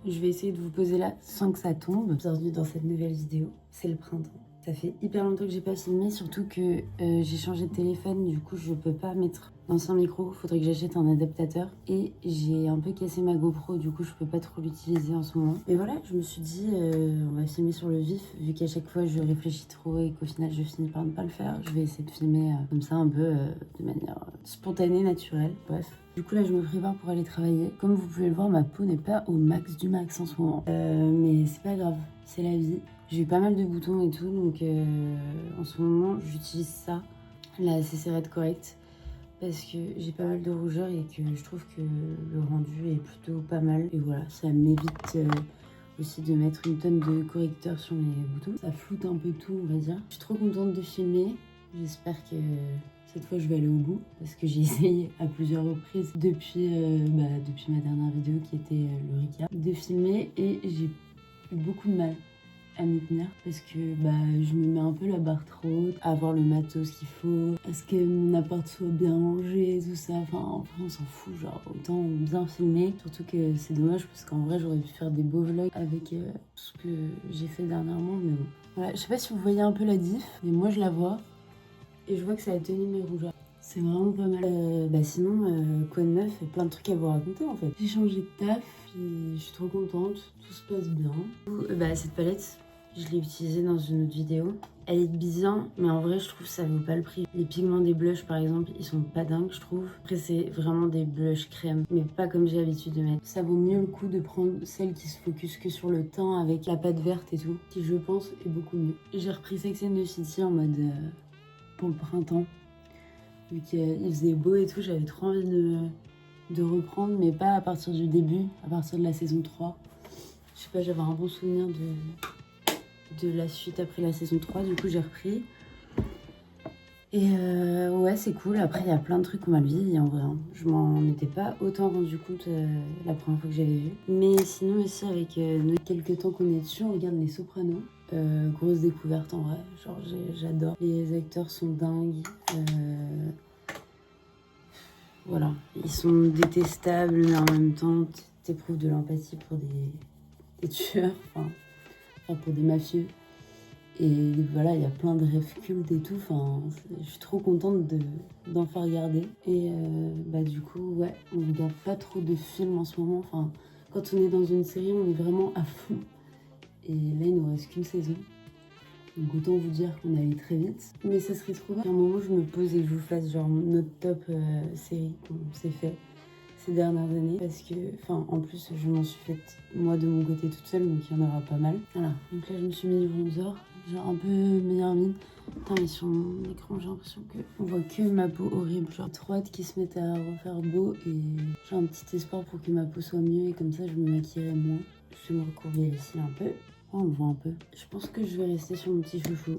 je vais essayer de vous poser là sans que ça tombe. Bienvenue dans cette nouvelle vidéo, c'est le printemps. Ça fait hyper longtemps que j'ai pas filmé, surtout que j'ai changé de téléphone, du coup je peux pas mettre l'ancien micro, faudrait que j'achète un adaptateur. Et j'ai un peu cassé ma GoPro, du coup je peux pas trop l'utiliser en ce moment. Mais voilà, je me suis dit, on va filmer sur le vif, vu qu'à chaque fois je réfléchis trop et qu'au final je finis par ne pas le faire. Je vais essayer de filmer comme ça un peu de manière spontanée, naturelle, bref. Du coup là je me prépare pour aller travailler. Comme vous pouvez le voir, ma peau n'est pas au max du max en ce moment. Mais c'est pas grave, c'est la vie. J'ai eu pas mal de boutons et tout, donc en ce moment j'utilise ça, la CC Red Correct, parce que j'ai pas mal de rougeur et que je trouve que le rendu est plutôt pas mal. Et voilà, ça m'évite aussi de mettre une tonne de correcteur sur mes boutons. Ça floute un peu tout, on va dire. Je suis trop contente de filmer, j'espère que cette fois je vais aller au bout, parce que j'ai essayé à plusieurs reprises depuis ma dernière vidéo qui était le recap, de filmer et j'ai eu beaucoup de mal à m'y tenir parce que je me mets un peu la barre trop haute, à avoir le matos qu'il faut, à ce que mon appart soit bien rangé, tout ça. Enfin, on s'en fout, genre autant bien filmer. Surtout que c'est dommage parce qu'en vrai j'aurais pu faire des beaux vlogs avec ce que j'ai fait dernièrement, mais bon. Voilà, je sais pas si vous voyez un peu la diff, mais moi je la vois et je vois que ça a tenu mes rougeurs. C'est vraiment pas mal. Sinon, quoi de neuf? Plein de trucs à vous raconter en fait. J'ai changé de taf, je suis trop contente, tout se passe bien. Cette palette, je l'ai utilisée dans une autre vidéo. Elle est bien, mais en vrai, je trouve que ça vaut pas le prix. Les pigments des blushs, par exemple, ils sont pas dingues, je trouve. Après, c'est vraiment des blushs crème, mais pas comme j'ai l'habitude de mettre. Ça vaut mieux le coup de prendre celle qui se focus que sur le teint avec la pâte verte et tout, qui, je pense, est beaucoup mieux. J'ai repris Sex and the City en mode pour le printemps. Vu qu'il faisait beau et tout, j'avais trop envie de reprendre, mais pas à partir du début, à partir de la saison 3. Je sais pas, j'avais un bon souvenir de la suite après la saison 3, du coup j'ai repris. Et ouais, c'est cool. Après, il y a plein de trucs qu'on m'a vieilli en vrai. Hein. Je m'en étais pas autant rendu compte la première fois que j'avais vu. Mais sinon, aussi, avec nos quelques temps qu'on est dessus, on regarde Les Sopranos. Grosse découverte en vrai. Genre, j'adore. Les acteurs sont dingues. Voilà. Ils sont détestables, mais en même temps, t'éprouves de l'empathie pour des tueurs, enfin, pour des mafieux. Et voilà, il y a plein de rêves cultes et tout. Enfin, je suis trop contente d'en faire regarder. Et du coup, ouais, on regarde pas trop de films en ce moment. Enfin, quand on est dans une série, on est vraiment à fond. Et là, il nous reste qu'une saison. Donc autant vous dire qu'on allait très vite. Mais ça serait trop bien. À un moment, je me pose et que je vous fasse genre notre top série qu'on s'est fait ces dernières années. Parce que, enfin, en plus, je m'en suis faite moi de mon côté toute seule, donc il y en aura pas mal. Voilà, donc là, je me suis mis du bronzer. Genre un peu meilleure mine. Putain, mais sur mon écran, j'ai l'impression qu'on voit que ma peau horrible. Genre trop hâte qu'ils se mettent à refaire beau et j'ai un petit espoir pour que ma peau soit mieux et comme ça, je me maquillerai moins. Je vais me recouvrir ici un peu. Oh, on le voit un peu. Je pense que je vais rester sur mon petit chouchou.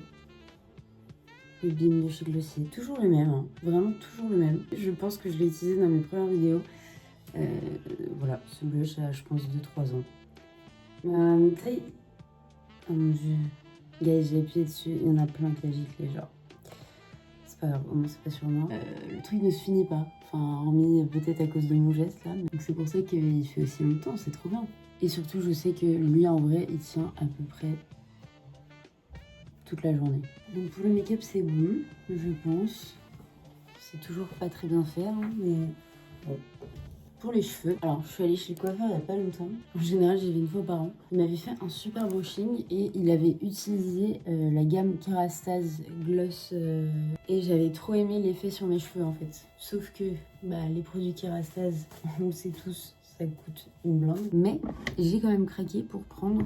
Le Bim de chez Glossier. Toujours le même, hein. Vraiment toujours le même. Je pense que je l'ai utilisé dans mes premières vidéos. Voilà, ce blush a, je pense, 2-3 ans. Taille. Oh mon dieu. Guys, j'ai appuyé dessus, il y en a plein que la giclée, genre. C'est pas grave, au moins c'est pas sur moi. Le truc ne se finit pas, enfin, hormis peut-être à cause de mon geste là. Donc c'est pour ça qu'il fait aussi longtemps, c'est trop bien. Et surtout, je sais que lui en vrai, il tient à peu près toute la journée. Donc pour le make-up, c'est bon, je pense. C'est toujours pas très bien fait, hein, mais bon. Pour les cheveux, alors je suis allée chez le coiffeur il n'y a pas longtemps. En général, j'y vais une fois par an. Il m'avait fait un super brushing et il avait utilisé la gamme Kerastase Gloss. Et j'avais trop aimé l'effet sur mes cheveux en fait. Sauf que les produits Kerastase, on le sait tous, ça coûte une blinde. Mais j'ai quand même craqué pour prendre...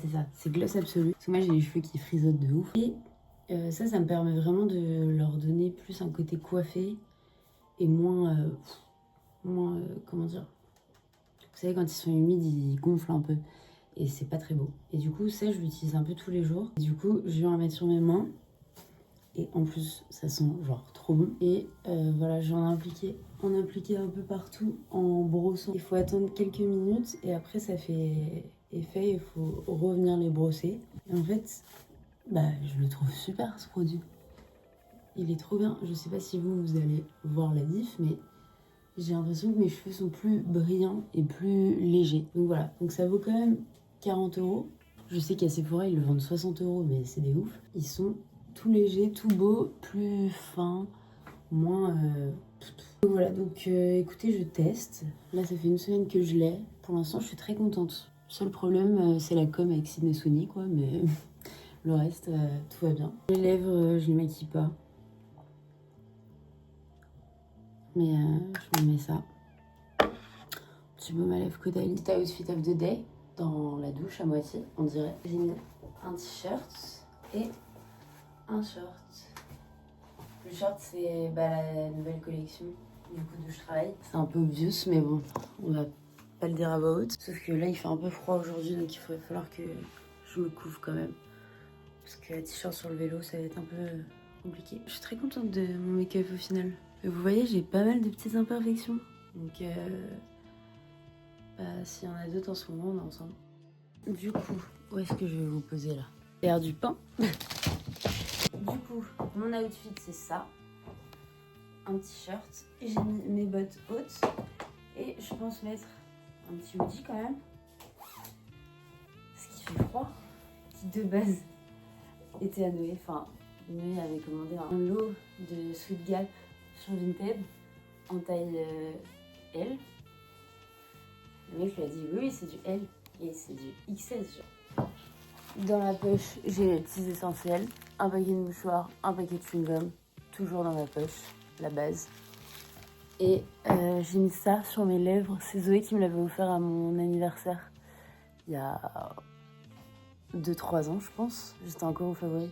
c'est ça, c'est Gloss Absolu. Parce que moi j'ai les cheveux qui frisottent de ouf. Et ça me permet vraiment de leur donner plus un côté coiffé. Et moins, comment dire, vous savez quand ils sont humides ils gonflent un peu et c'est pas très beau. Et du coup ça je l'utilise un peu tous les jours. Et du coup je vais en mettre sur mes mains et en plus ça sent genre trop bon. Et voilà, je vais en appliquer un peu partout en brossant. Il faut attendre quelques minutes et après ça fait effet, il faut revenir les brosser. Et en fait je le trouve super ce produit. Il est trop bien. Je sais pas si vous allez voir la diff, mais j'ai l'impression que mes cheveux sont plus brillants et plus légers. Donc voilà, donc ça vaut quand même 40 €. Je sais qu'à Sephora, ils le vendent 60 €, mais c'est des ouf. Ils sont tout légers, tout beaux, plus fins, moins... Donc voilà, donc écoutez, je teste. Là, ça fait une semaine que je l'ai. Pour l'instant, je suis très contente. Le seul problème, c'est la com avec Sydney Sweeney, quoi, mais le reste, tout va bien. Les lèvres, je les maquille pas. Mais je me mets ça. Petit baume à lèvres Caudalie. Petit outfit of the day dans la douche à moitié, on dirait. J'ai mis un t-shirt et un short. Le short, c'est la nouvelle collection du coup d'où je travaille. C'est un peu obvious, mais bon, on va pas le dire à voix haute. Sauf que là, il fait un peu froid aujourd'hui, donc il va falloir que je me couvre quand même. Parce que la t-shirt sur le vélo, ça va être un peu compliqué. Je suis très contente de mon make-up au final. Et vous voyez, j'ai pas mal de petites imperfections. Donc, s'il y en a d'autres en ce moment, on est ensemble. Du coup, où est-ce que je vais vous poser là? Faire du pain. Du coup, mon outfit, c'est ça. Un t-shirt. Et j'ai mis mes bottes hautes. Et je pense mettre un petit hoodie quand même. Parce qu'il fait froid. Qui de base était à Noé. Enfin, Noé avait commandé un lot de Sweet Gap sur Vinted en taille L. Le mec lui a dit oui, c'est du L. Et c'est du XS. Genre. Dans la poche, j'ai les petits essentiels. Un paquet de mouchoirs, un paquet de chewing-gum. Toujours dans ma poche, la base. Et j'ai mis ça sur mes lèvres. C'est Zoé qui me l'avait offert à mon anniversaire. Il y a 2-3 ans, je pense. J'étais encore au favori.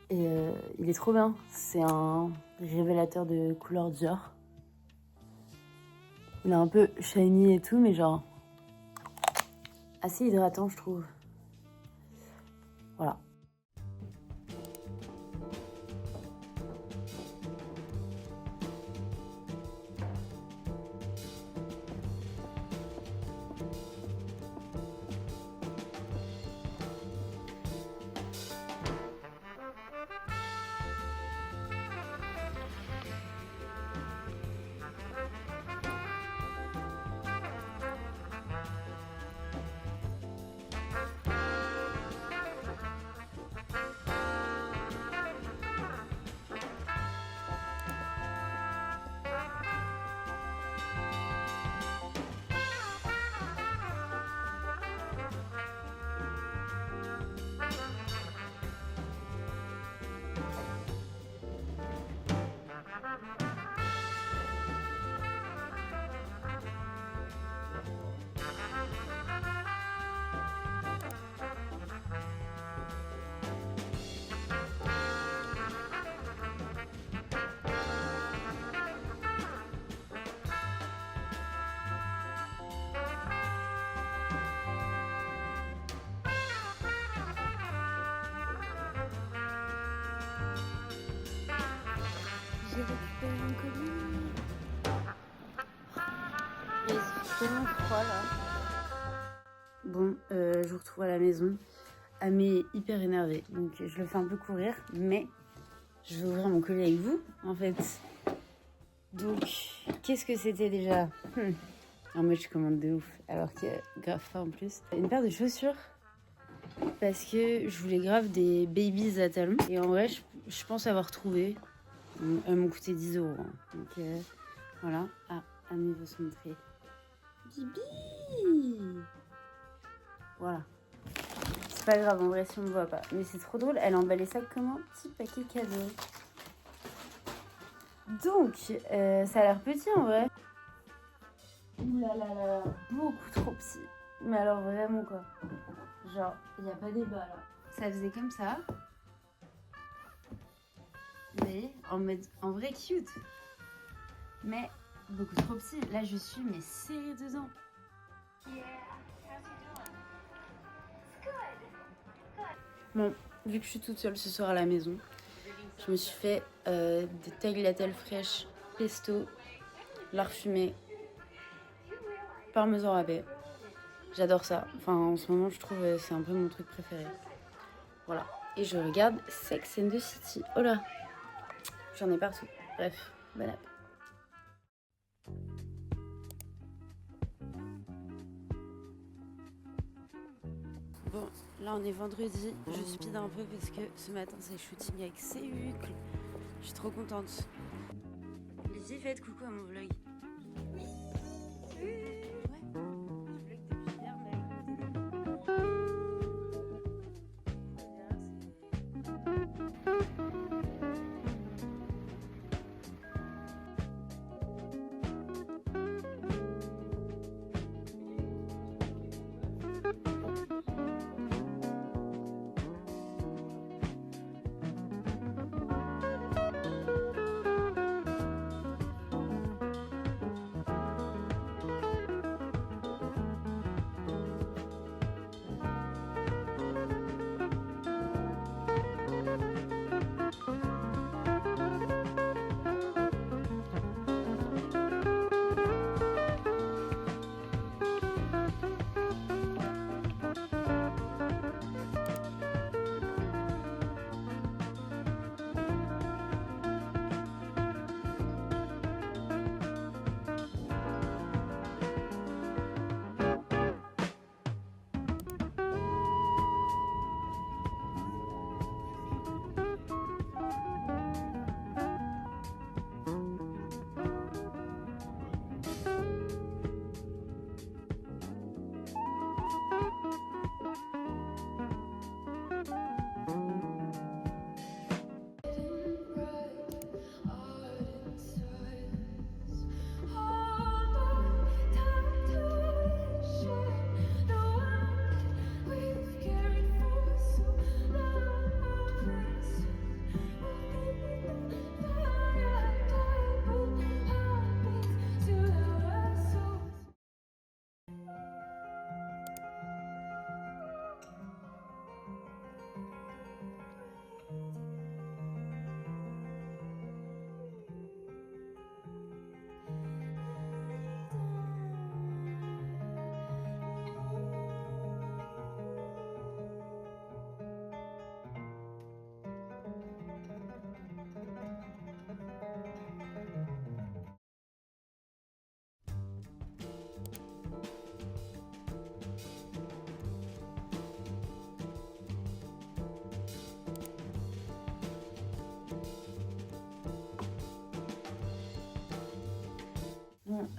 Et il est trop bien. C'est un révélateur de couleur Dior. Il est un peu shiny et tout, mais genre assez hydratant, je trouve. Voilà. J'ai récupéré un colis. Mais il fait tellement froid là. Bon, je vous retrouve à la maison. Amé est hyper énervée, donc je le fais un peu courir, mais je vais ouvrir mon colis avec vous, en fait. Donc, qu'est-ce que c'était déjà En mode je commande de ouf, alors que grave pas en plus. Une paire de chaussures, parce que je voulais grave des babies à talons. Et en vrai, je pense avoir trouvé. Elles m'ont coûté 10 €. Hein. Donc voilà. Ah, Amé veut se montrer. Bibi. Voilà. C'est pas grave, en vrai, si on ne voit pas. Mais c'est trop drôle, elle a emballé ça comme un petit paquet cadeau. Donc, ça a l'air petit en vrai. Ouh là là là, beaucoup trop petit. Mais alors vraiment quoi. Genre, il n'y a pas débat là. Ça faisait comme ça. Vous voyez, en vrai cute. Mais beaucoup trop petit. Là, je suis mais serrée dedans. Bon, vu que je suis toute seule ce soir à la maison, je me suis fait des tagliatelles fraîches, pesto, lard fumé, parmesan râpé. J'adore ça. Enfin, en ce moment, je trouve c'est un peu mon truc préféré. Voilà. Et je regarde Sex and the City. Oh là, j'en ai partout. Bref, bon app. Bon, là on est vendredi, je speed un peu parce que ce matin c'est shooting avec Céucle. Je suis trop contente. Lizzie, faites coucou à mon vlog. Oui. Ouais. Je vlog depuis hier, mais bon,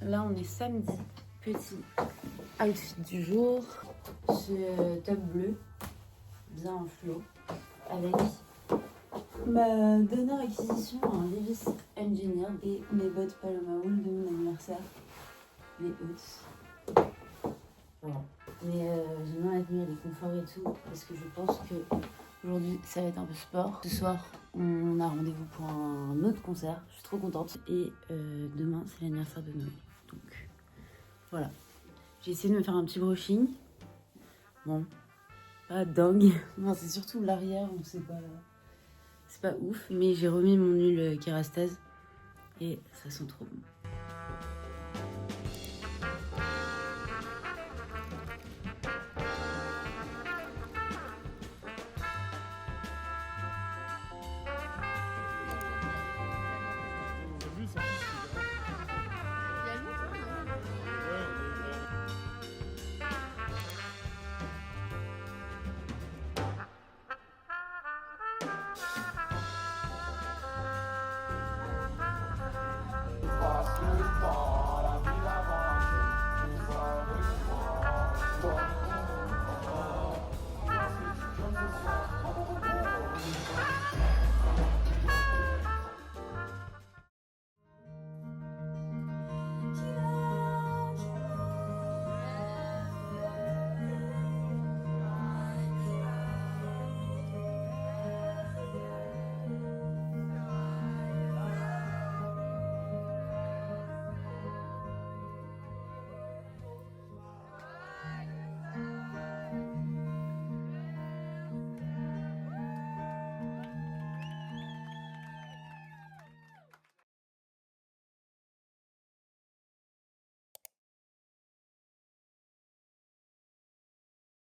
là on est samedi, petit outfit du jour, ce top bleu, bien en fluo, avec ma dernière acquisition, un Levi's Engineer et mes bottes Paloma Wool de mon anniversaire, les hautes. Voilà. Mais j'aime bien la tenue, les conforts et tout, parce que je pense que aujourd'hui ça va être un peu sport. Ce soir, on a rendez-vous pour un autre concert, je suis trop contente. Et demain, c'est l'anniversaire de Noé. Donc voilà. J'ai essayé de me faire un petit brushing. Bon, pas dingue. Non, c'est surtout l'arrière où c'est pas ouf. Mais j'ai remis mon huile Kérastase et ça sent trop bon.